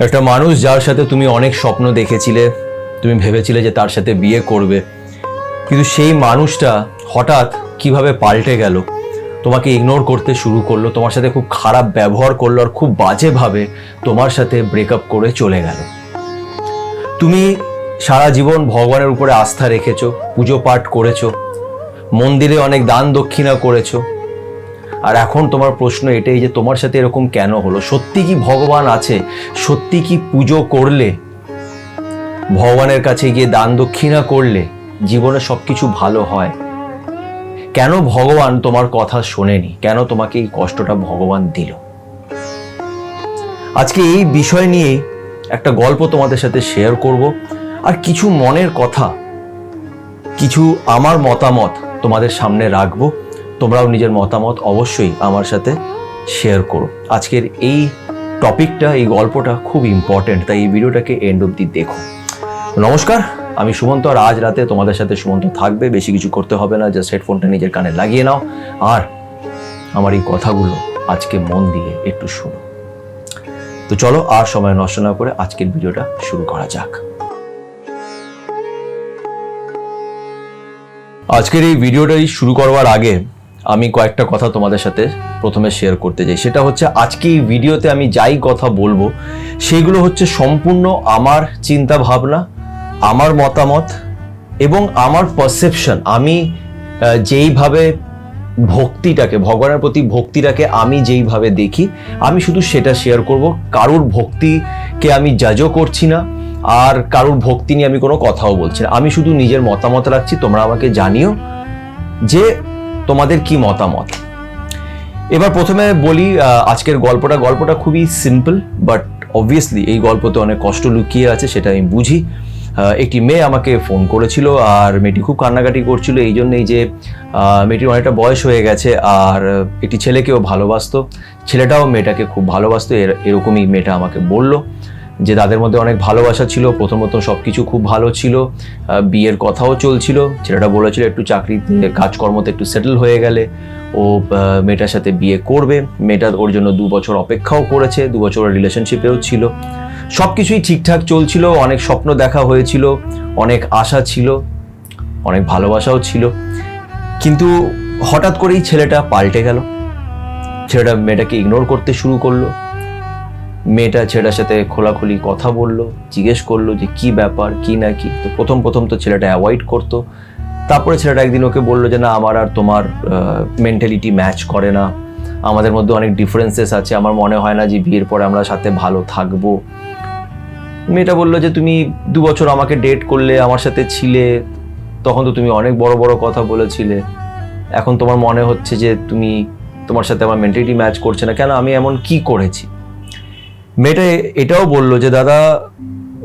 একটা মানুষ যার সাথে তুমি অনেক স্বপ্ন দেখেছিলে, তুমি ভেবেছিলে যে তার সাথে বিয়ে করবে, কিন্তু সেই মানুষটা হঠাৎ কিভাবে পাল্টে গেল, তোমাকে ইগনোর করতে শুরু করলো, তোমার সাথে খুব খারাপ ব্যবহার করলো আর খুব বাজেভাবে তোমার সাথে ব্রেকআপ করে চলে গেল। তুমি সারা জীবন ভগবানের উপরে আস্থা রেখেছো, পুজো পাঠ করেছো, মন্দিরে অনেক দান দক্ষিণা করেছো, আর এখন তোমার প্রশ্ন এটাই যে তোমার সাথে এরকম কেন হলো? সত্যি কি ভগবান আছে? সত্যি কি পুজো করলে, ভগবানের কাছে গিয়ে দান দক্ষিণা করলে জীবনে সবকিছু ভালো হয়? কেন ভগবান তোমার কথা শোনেনি? কেন তোমাকে এই কষ্টটা ভগবান দিল? আজকে এই বিষয় নিয়েই একটা গল্প তোমাদের সাথে শেয়ার করব, আর কিছু মনের কথা, কিছু আমার মতামত তোমাদের সামনে রাখবো। তোমরাও নিজের মতামত অবশ্যই আমার সাথে শেয়ার করো। আজকের এই টপিকটা, এই গল্পটা খুব ইম্পর্টেন্ট, তাই এই ভিডিওটাকে এন্ড অবধি দেখো। নমস্কার, আমি সুমন্ত, আর আজ রাতে তোমাদের সাথে সুমন্ত থাকবে। বেশি কিছু করতে হবে না, জাস্ট হেডফোনটা নিজের কানে লাগিয়ে নাও আর আমার এই কথাগুলো আজকে মন দিয়ে একটু শোনো। তো চলো আর সময় নষ্ট না করে আজকের ভিডিওটা শুরু করা যাক। আজকের এই ভিডিওটাই শুরু করবার আগে আমি কয়েকটা কথা তোমাদের সাথে প্রথমে শেয়ার করতে চাই। সেটা হচ্ছে, আজকে এই ভিডিওতে আমি যাই কথা বলবো সেইগুলো হচ্ছে সম্পূর্ণ আমার চিন্তা ভাবনা, আমার মতামত এবং আমার পারসেপশন। আমি যেইভাবে ভক্তিটাকে, ভগবানের প্রতি ভক্তিটাকে আমি যেইভাবে দেখি, আমি শুধু সেটা শেয়ার করব। কারুর ভক্তিকে আমি জাজও করছি না, আর কারুর ভক্তি নিয়ে আমি কোনো কথাও বলছি না। আমি শুধু নিজের মতামত রাখছি। তোমরা আমাকে জানিও যে তোমাদের কি মতামত। এবার প্রথমে বলি আজকের গল্পটা খুবই সিম্পল, বাট অবভিয়াসলি এই গল্পতে অনেক কষ্ট লুকিয়ে আছে, সেটা আমি বুঝি। একটি মেয়ে আমাকে ফোন করেছিল, আর মেয়েটি খুব কান্নাকাটি করছিল এই জন্যই যে মেয়েটির অনেকটা বয়স হয়ে গেছে, আর একটি ছেলেকেও ভালোবাসতো, ছেলেটাও মেয়েটাকে খুব ভালোবাসতো। এরকমই মেয়েটা আমাকে বলল যে তাদের মধ্যে অনেক ভালোবাসা ছিল, প্রথমত সব কিছু খুব ভালো ছিল, বিয়ের কথাও চলছিল। ছেলেটা বলেছিল একটু চাকরিতে, কাজকর্মতে একটু সেটেল হয়ে গেলে ও মেয়েটার সাথে বিয়ে করবে। মেয়েটা ওর জন্য 2 বছর অপেক্ষাও করেছে, 2 বছর রিলেশনশিপেও ছিল, সব কিছুই ঠিকঠাক চলছিল। অনেক স্বপ্ন দেখা হয়েছিল, অনেক আশা ছিল, অনেক ভালোবাসাও ছিল, কিন্তু হঠাৎ করেই ছেলেটা পাল্টে গেল। ছেলেটা মেয়েটাকে ইগনোর করতে শুরু করলো। মেয়েটা ছেলেটার সাথে খোলাখুলি কথা বললো, জিজ্ঞেস করলো যে কি ব্যাপার, কি না কি। তো প্রথম তো ছেলেটা অ্যাভয়েড করতো। তারপরে ছেলেটা একদিন ওকে বললো যে না, আমার আর তোমার মেন্টালিটি ম্যাচ করে না, আমাদের মধ্যে অনেক ডিফারেন্সেস আছে, আমার মনে হয় না যে বিয়ের পরে আমরা সাথে ভালো থাকবো। মেয়েটা বললো যে তুমি 2 বছর আমাকে ডেট করলে, আমার সাথে ছিলে, তখন তো তুমি অনেক বড় বড় কথা বলেছিলে, এখন তোমার মনে হচ্ছে যে তোমার সাথে আমার মেন্টালিটি ম্যাচ করছে না, কেন, আমি এমন কি করেছি? মেয়েটা এটাও বললো যে দাদা,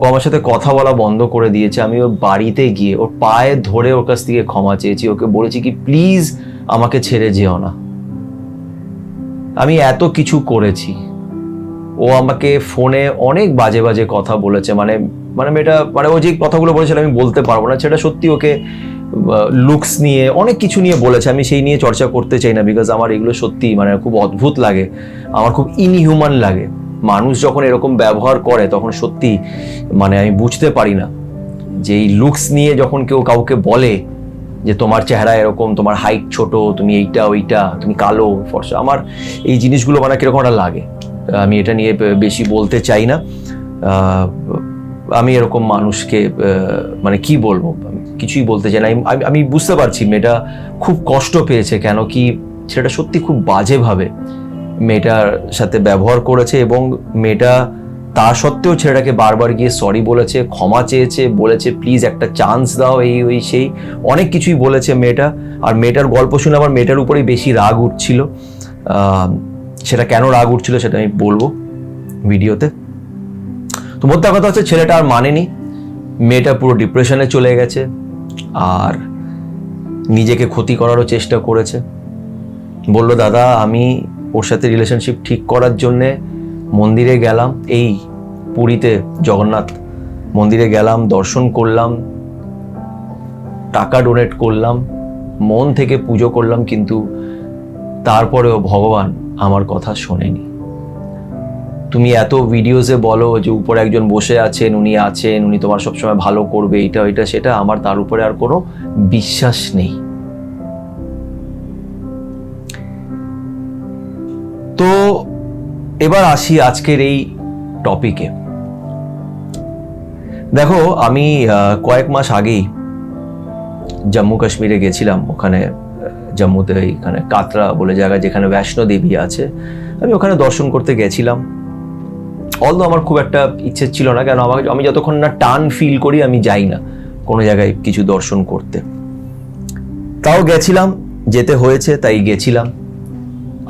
ও আমার সাথে কথা বলা বন্ধ করে দিয়েছে। আমি ওর বাড়িতে গিয়ে ওর পায়ে ধরে ওর কাছ থেকে ক্ষমা চেয়েছি, ওকে বলেছি কি প্লিজ আমাকে ছেড়ে যেও না, আমি এত কিছু করেছি। ও আমাকে ফোনে অনেক বাজে বাজে কথা বলেছে, মানে মেয়েটা, ও যে কথাগুলো বলেছিল আমি বলতে পারবো না, সেটা সত্যি। ওকে লুকস নিয়ে অনেক কিছু নিয়ে বলেছে, আমি সেই নিয়ে চর্চা করতে চাই না, বিকজ আমার এগুলো সত্যি খুব অদ্ভুত লাগে, আমার খুব ইনহিউম্যান লাগে। মানুষ যখন এরকম ব্যবহার করে তখন সত্যি আমি বুঝতে পারি না যে এই লুকস নিয়ে যখন কেউ কাউকে বলে যে তোমার চেহারা এরকম, তোমার হাইট ছোট, তুমি এইটা ওইটা, তুমি কালো ফর্সা, আমার এই জিনিসগুলো কিরকম একটা লাগে। আমি এটা নিয়ে বেশি বলতে চাই না। আমি এরকম মানুষকে কি বলবো, কিছুই বলতে চাই না। আমি বুঝতে পারছি মেয়েটা খুব কষ্ট পেয়েছে, কেন কি সেটা সত্যি খুব বাজেভাবে মেয়েটার সাথে ব্যবহার করেছে, এবং মেয়েটা তা সত্ত্বেও ছেলেটাকে বারবার গিয়ে সরি বলেছে, ক্ষমা চেয়েছে, বলেছে প্লিজ একটা চান্স দাও, এই ওই সেই অনেক কিছুই বলেছে মেয়েটা। আর মেয়েটার গল্প শুনে আমার মেয়েটার উপরেই বেশি রাগ উঠছিল। সেটা কেন রাগ উঠছিল সেটা আমি বলবো ভিডিওতে। তো মোদ্দা কথা হচ্ছে, ছেলেটা আর মানেনি, মেয়েটা পুরো ডিপ্রেশনে চলে গেছে, আর নিজেকে ক্ষতি করারও চেষ্টা করেছে। বলল দাদা, আমি ওর সাথে রিলেশনশিপ ঠিক করার জন্যে মন্দিরে গেলাম, এই পুরীতে জগন্নাথ মন্দিরে গেলাম, দর্শন করলাম, টাকা ডোনেট করলাম, মন থেকে পুজো করলাম, কিন্তু তারপরেও ভগবান আমার কথা শোনেনি। তুমি এত ভিডিওসে বলো যে উপরে একজন বসে আছেন, উনি তোমার সবসময় ভালো করবে, এটা সেটা, আমার তার উপরে আর কোনো বিশ্বাস নেই। তো এবার আসি আজকের এই টপিকে। দেখো, আমি কয়েক মাস আগেই জম্মু কাশ্মীরে গেছিলাম। ওখানে জম্মুতে এখানে কাতরা বলে জায়গা, যেখানে বৈষ্ণো দেবী আছে, আমি ওখানে দর্শন করতে গেছিলাম। অলদো আমার খুব একটা ইচ্ছে ছিল না, কেন আমি যতক্ষণ না টান ফিল করি আমি যাই না কোনো জায়গায় কিছু দর্শন করতে। তাও গেছিলাম, যেতে হয়েছে তাই গেছিলাম।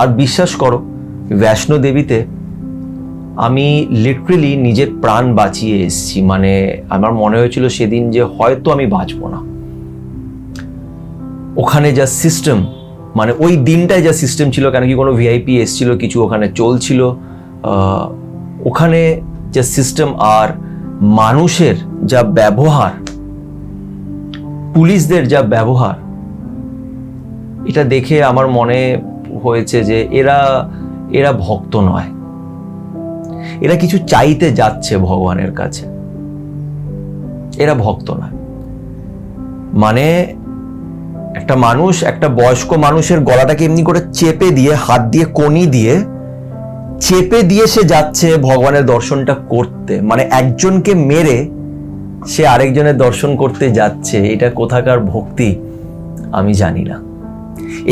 আর বিশ্বাস করো, বৈষ্ণো দেবীতে আমি লিটারেলি নিজের প্রাণ বাঁচিয়ে এসেছি। মানে আমার মনে হয়েছিল সেদিন যে হয়তো আমি বাঁচবো না। ওখানে যা সিস্টেম, মানে ওই দিনটায় যা সিস্টেম ছিল, কেন কি কোনো ভিআইপি এসছিল, কিছু ওখানে চলছিল, ওখানে যা সিস্টেম আর মানুষের যা ব্যবহার, পুলিশদের যা ব্যবহার, এটা দেখে আমার মনে হয়েছে যে এরা ভক্ত নয়, এরা কিছু চাইতে যাচ্ছে ভগবানের কাছে, এরা ভক্ত নয়। মানে একটা মানুষ, একটা বয়স্ক মানুষের গলাটাকে এমনি করে চেপে দিয়ে, হাত দিয়ে কনি দিয়ে চেপে দিয়ে সে যাচ্ছে ভগবানের দর্শনটা করতে। মানে একজনকে মেরে সে আরেকজনের দর্শন করতে যাচ্ছে। এটা কোথাকার ভক্তি আমি জানি না।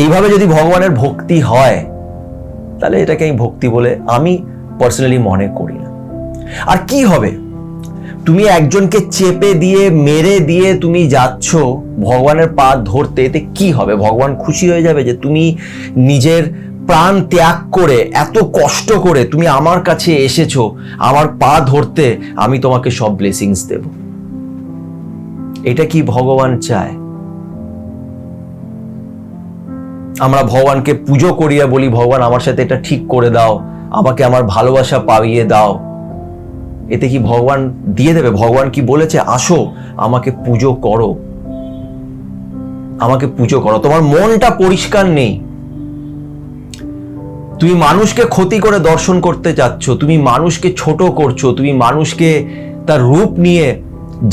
এইভাবে যদি ভগবানের ভক্তি হয় তাহলে এটাকে আমি ভক্তি বলে আমি পার্সোনালি মনে করি না। আর কি হবে, তুমি একজনকে চেপে দিয়ে মেরে দিয়ে তুমি যাচ্ছ ভগবানের পা ধরতে, এতে কি হবে? ভগবান খুশি হয়ে যাবে যে তুমি নিজের প্রাণ ত্যাগ করে, এত কষ্ট করে তুমি আমার কাছে এসেছো আমার পা ধরতে, আমি তোমাকে সব ব্লেসিংস দেব? এটা কি ভগবান চায়? আমরা ভগবানকে পুজো করিয়া বলি, ভগবান আমার সাথে এটা ঠিক করে দাও, আমাকে আমার ভালোবাসা পাইয়ে দাও। এতে কি ভগবান দিয়ে দেবে? ভগবান কি বলেছে আসো আমাকে পুজো করো, আমাকে পুজো করো? তোমার মনটা পরিষ্কার নেই, তুমি মানুষকে ক্ষতি করে দর্শন করতে যাচ্ছ, তুমি মানুষকে ছোট করছো, তুমি মানুষকে তার রূপ নিয়ে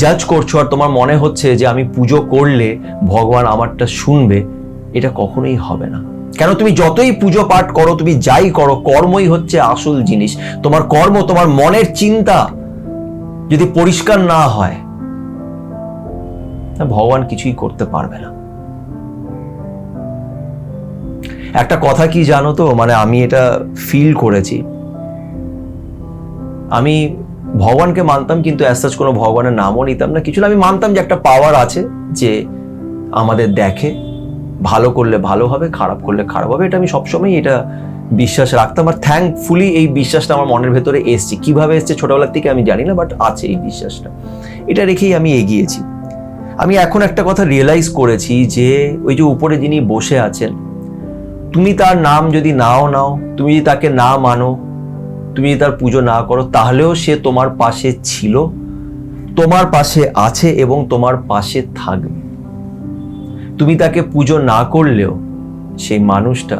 জাজ করছো, আর তোমার মনে হচ্ছে যে আমি পুজো করলে ভগবান আমারটা শুনবে। এটা কখনোই হবে না। কেন, তুমি যতই পুজো পাঠ করো, তুমি যাই করো, কর্মই হচ্ছে আসল জিনিস। তোমার কর্ম, তোমার মনের চিন্তা যদি পরিষ্কার না হয়, ভগবান কিছুই করতে পারবে না। একটা কথা কি জানো তো, মানে আমি এটা ফিল করেছি। আমি ভগবানকে মানতাম, কিন্তু অ্যাজ সাচ কোনো ভগবানের নামও নিতাম না, কিছু না। আমি মানতাম যে একটা পাওয়ার আছে যে আমাদের দেখে, ভালো করলে ভালো হবে, খারাপ করলে খারাপ হবে। এটা আমি সবসময় এটা বিশ্বাস রাখতাম, আর থ্যাঙ্কফুলি এই বিশ্বাসটা আমার মনের ভেতরে এসছে। কিভাবে এসছে ছোটবেলার থেকে আমি জানি না, বাট আছে এই বিশ্বাসটা। এটা রেখেই আমি এগিয়েছি। আমি এখন একটা কথা রিয়েলাইজ করেছি যে ওই যে উপরে যিনি বসে আছেন, তুমি তার নাম যদি নাও, তুমি যদি তাকে না মানো, তুমি যদি তার পুজো না করো, তাহলেও সে তোমার পাশে ছিল, তোমার পাশে আছে এবং তোমার পাশে থাকবে। তুমি তাকে পুজো না করলেও সেই মানুষটা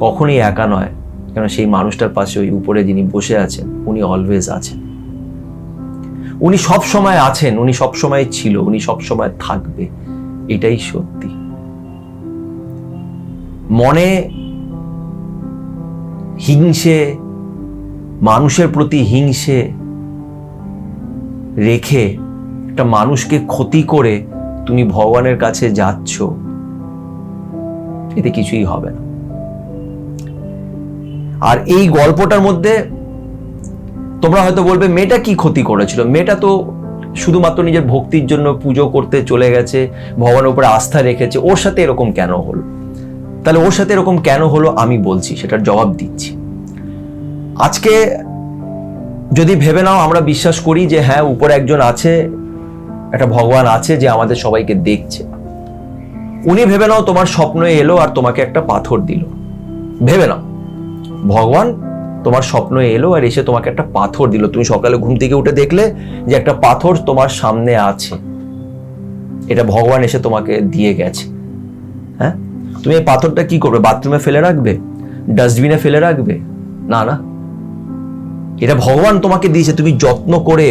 কখনই একা নয়, কেন সেই মানুষটার পাশে ওই উপরে যিনি বসে আছেন উনি অলওয়েজ আছেন। উনি সব সময় আছেন, উনি সব সময় ছিল, উনি সব সময় থাকবে। এটাই সত্যি। মনে হিংসে, মানুষের প্রতি হিংসে রেখে একটা মানুষকে ক্ষতি করে তুমি ভগবানের কাছে যাচ্ছ, এতে কিছুই হবে না। আর এই গল্পটার মধ্যে তোমরা হয়তো বলবে মেয়েটা কি ক্ষতি করেছিল? মেয়েটা তো শুধুমাত্র নিজের ভক্তির জন্য পুজো করতে চলে গেছে, ভগবানের উপরে আস্থা রেখেছে, ওর সাথে এরকম কেন হলো? তাহলে ওর সাথে এরকম কেন হলো আমি বলছি, সেটার জবাব দিচ্ছি। আজকে যদি ভেবে নাও আমরা বিশ্বাস করি যে হ্যাঁ উপরে একজন আছে, একটা ভগবান আছে যে আমাদের সবাইকে দেখছে। উনি ভেবে নাও তোমার স্বপ্নে এলো আর তোমাকে একটা পাথর দিল। ভেবে নাও ভগবান তোমার স্বপ্নে এলো আর এসে তোমাকে একটা পাথর দিল। তুমি সকালে ঘুম থেকে উঠে দেখলে যে একটা পাথর তোমার সামনে আছে, এটা ভগবান এসে তোমাকে দিয়ে গেছে। হ্যাঁ, তুমি এই পাথরটা কি করবে? বাথরুমে ফেলে রাখবে? ডাস্টবিনে ফেলে রাখবে? না না, এটা ভগবান তোমাকে দিয়েছে, তুমি যত্ন করে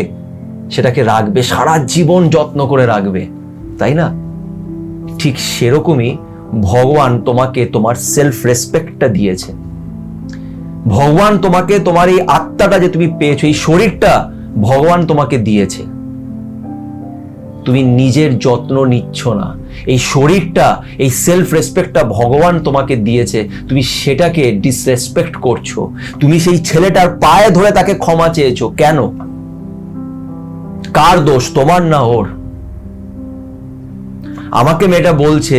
সেটাকে রাখবে, সারা জীবন যত্ন করে রাখবে, তাই না? ঠিক সেরকমই ভগবান তোমাকে তোমার সেলফ রেসপেক্টটা দিয়েছে। ভগবান তোমাকে তোমার এই আত্মাটা যে তুমি পেয়েছো, এই শরীরটা ভগবান তোমাকে দিয়েছে, তুমি নিজের যত্ন নিচ্ছ না। এই শরীরটা, এই সেলফ রেসপেক্টটা ভগবান তোমাকে দিয়েছে, তুমি সেটাকে ডিসরেসপেক্ট করছো। তুমি সেই ছেলেটার পায়ে ধরে তাকে ক্ষমা চেয়েছো, কেন? কার দোষ, তোমার না ওর? আমাকে মেয়েটা বলছে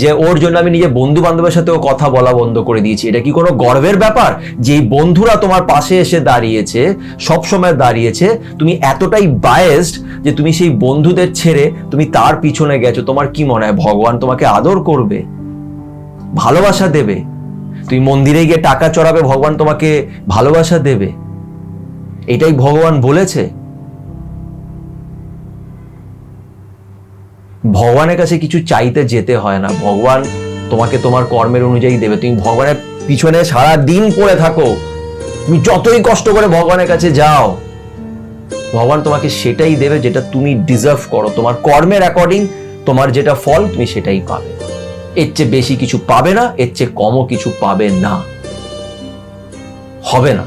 যে ওর জন্য আমি নিজে বন্ধু বান্ধবের সাথেও কথা বলা বন্ধ করে দিয়েছি। এটা কি কোনো গর্বের ব্যাপার যে এই বন্ধুরা তোমার পাশে এসে দাঁড়িয়েছে, সব সময় দাঁড়িয়েছে, তুমি এতটাই বায়াসড যে তুমি সেই বন্ধুদের ছেড়ে তুমি তার পিছনে গেছো? তোমার কি মনে হয় ভগবান তোমাকে আদর করবে, ভালোবাসা দেবে? তুমি মন্দিরে গিয়ে টাকা চড়াবে, ভগবান তোমাকে ভালোবাসা দেবে? এটাই ভগবান বলেছে? ভগবানের কাছে কিছু চাইতে যেতে হয় না, ভগবান তোমাকে তোমার কর্মের অনুযায়ী দেবে। তুমি ভগবানের পিছনে সারা দিন পড়ে থাকো, তুমি যতই কষ্ট করে ভগবানের কাছে যাও, ভগবান তোমাকে সেটাই দেবে যেটা তুমি ডিজার্ভ করো। তোমার কর্মের অ্যাকর্ডিং তোমার যেটা ফল, তুমি সেটাই পাবে। এর চেয়ে বেশি কিছু পাবে না, এর চেয়ে কমও কিছু পাবে না, হবে না।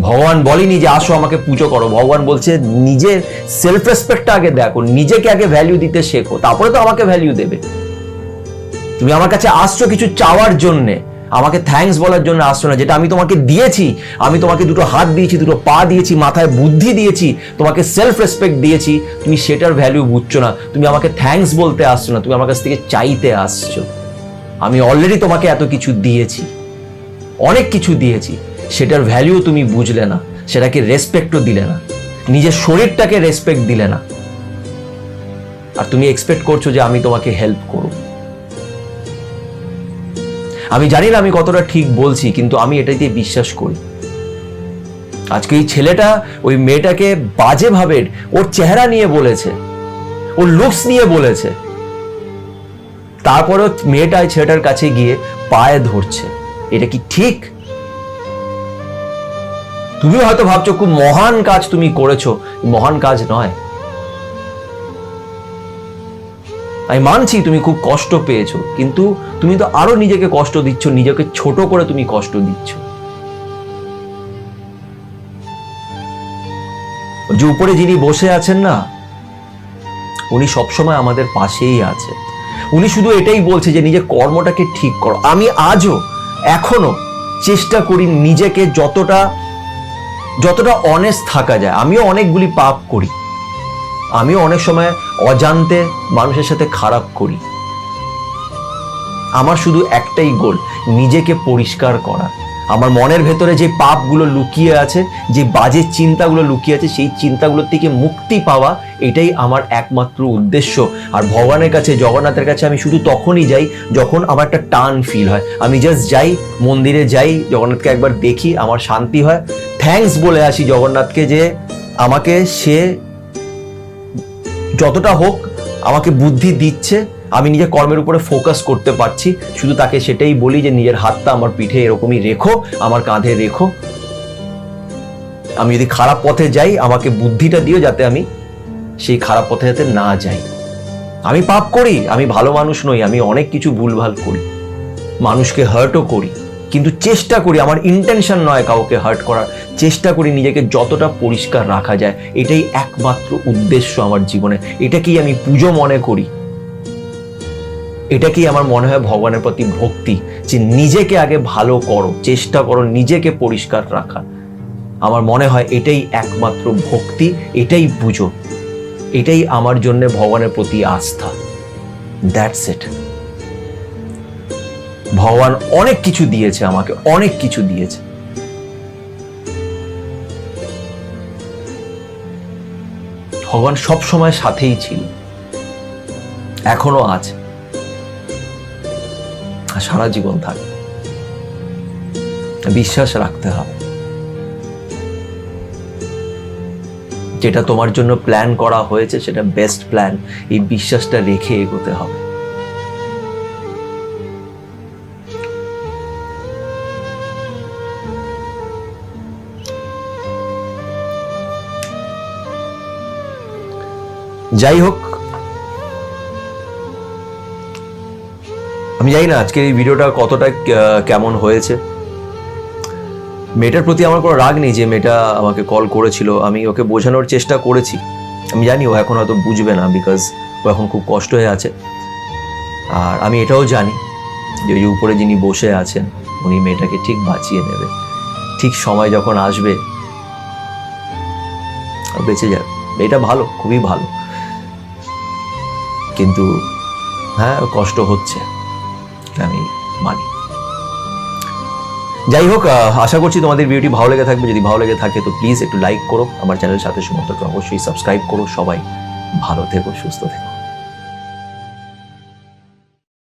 ভগবান বলেনি যে আসো আমাকে পুজো করো। ভগবান বলছে নিজের সেলফ রেসপেক্টটা আগে দেখো, নিজেকে আগে ভ্যালু দিতে শেখো, তারপরে তো আমাকে ভ্যালু দেবে। তুমি আমার কাছে আসছো কিছু চাওয়ার জন্যে, আমাকে থ্যাঙ্কস বলার জন্য আসছো না। যেটা আমি তোমাকে দিয়েছি, আমি তোমাকে দুটো হাত দিয়েছি, দুটো পা দিয়েছি, মাথায় বুদ্ধি দিয়েছি, তোমাকে সেলফ রেসপেক্ট দিয়েছি, তুমি সেটার ভ্যালু বুঝছো না। তুমি আমাকে থ্যাঙ্কস বলতে আসছো না, তুমি আমার কাছ থেকে চাইতে আসছো। আমি অলরেডি তোমাকে এত কিছু দিয়েছি, অনেক কিছু দিয়েছি, সেটার ভ্যালু তুমি বুঝলে না, সেটাকে রেসপেক্টও দিলে না, নিজের শরীরটাকে রেসপেক্ট দিলে না, আর তুমি এক্সপেক্ট করছো যে আমি তোমাকে হেল্প করব। আমি জানি না আমি কতটা ঠিক বলছি, কিন্তু আমি এটাতে বিশ্বাস করি। আজকে এই ছেলেটা ওই মেয়েটাকে বাজেভাবে ওর চেহারা নিয়ে বলেছে, ওর লুকস নিয়ে বলেছে, তারপরেও মেয়েটা ছেলেটার কাছে গিয়ে পায়ে ধরছে। এটা কি ঠিক? তুমি হয়তো ভাবছো খুব মহান কাজ তুমি করেছো, মহান কাজ নয়। আমি মানছি তুমি খুব কষ্ট পেয়েছো, কিন্তু তুমি তো আরো নিজেকে কষ্ট দিচ্ছ, নিজেকে ছোট করে তুমি কষ্ট দিচ্ছ। যে উপরে যিনি বসে আছেন না, উনি সবসময় আমাদের পাশেই আছে। উনি শুধু এটাই বলছে যে নিজের কর্মটাকে ঠিক করো। আমি আজও এখনো চেষ্টা করি নিজেকে যতটা অনেস্ট থাকা যায়। আমিও অনেকগুলি পাপ করি, আমিও অনেক সময় অজান্তে মানুষের সাথে খারাপ করি। আমার শুধু একটাই গোল, নিজেকে পরিষ্কার করা। আমার মনের ভেতরে যে পাপগুলো লুকিয়ে আছে, যে বাজে চিন্তাগুলো লুকিয়ে আছে, সেই চিন্তাগুলোর থেকে মুক্তি পাওয়া, এটাই আমার একমাত্র উদ্দেশ্য। আর ভগবানের কাছে, জগন্নাথের কাছে আমি শুধু তখনই যাই যখন আমার একটা টান ফিল হয়। আমি জাস্ট যাই, মন্দিরে যাই, জগন্নাথকে একবার দেখি, আমার শান্তি হয়, থ্যাঙ্কস বলে আসি জগন্নাথকে যে আমাকে সে যতটা হোক আমাকে বুদ্ধি দিচ্ছে, আমি নিজের কর্মের উপরে ফোকাস করতে পারছি। শুধু তাকে সেটাই বলি যে নিজের হাতটা আমার পিঠে এরকমই রেখো, আমার কাঁধে রেখো। আমি যদি খারাপ পথে যাই, আমাকে বুদ্ধিটা দিও যাতে আমি সেই খারাপ পথে যাতে না যাই। আমি পাপ করি, আমি ভালো মানুষ নই, আমি অনেক কিছু ভুলভাল করি, মানুষকে হার্টও করি, কিন্তু চেষ্টা করি, আমার ইন্টেনশন নয় কাউকে হার্ট করার, চেষ্টা করি নিজেকে যতটা পরিষ্কার রাখা যায়। এটাই একমাত্র উদ্দেশ্য আমার জীবনে। এটাকেই আমি পুজো মনে করি, এটাকেই আমার মনে হয় ভগবানের প্রতি ভক্তি, যে নিজেকে আগে ভালো করো, চেষ্টা করো নিজেকে পরিষ্কার রাখা। আমার মনে হয় এটাই একমাত্র ভক্তি, এটাই পুজো, এটাই আমার জন্য ভগবানের প্রতি আস্থা। That's it. ভগবান অনেক কিছু দিয়েছে আমাকে, অনেক কিছু দিয়েছে। ভগবান সব সময় সাথেই ছিল, এখনো আছে, সারা জীবন থাকে। বিশ্বাস রাখতে হবে, যেটা তোমার জন্য প্ল্যান করা হয়েছে সেটা বেস্ট প্ল্যান। এই বিশ্বাসটা রেখে এগোতে হবে। যাই হোক, আমি জানি না আজকের এই ভিডিওটা কতটা কেমন হয়েছে। মেয়েটার প্রতি আমার কোনো রাগ নেই যে মেয়েটা আমাকে কল করেছিল, আমি ওকে বোঝানোর চেষ্টা করেছি। আমি জানি ও এখন হয়তো বুঝবে না, বিকজ ও এখন খুব কষ্ট হয়ে আছে। আর আমি এটাও জানি যে ওই উপরে যিনি বসে আছেন উনি মেয়েটাকে ঠিক বাঁচিয়ে নেবে, ঠিক সময় যখন আসবে বেঁচে যাবে। এটা ভালো, খুবই ভালো, কিন্তু হ্যাঁ কষ্ট হচ্ছে, আমি মানি। যাই হোক, আশা করছি তোমাদের ভিডিওটি ভালো লেগে থাকবে। যদি ভালো লেগে থাকে তো প্লিজ একটু লাইক করো, আমার চ্যানেলের সাথে সমর্থককে অবশ্যই সাবস্ক্রাইব করো। সবাই ভালো থেকো, সুস্থ থেকো।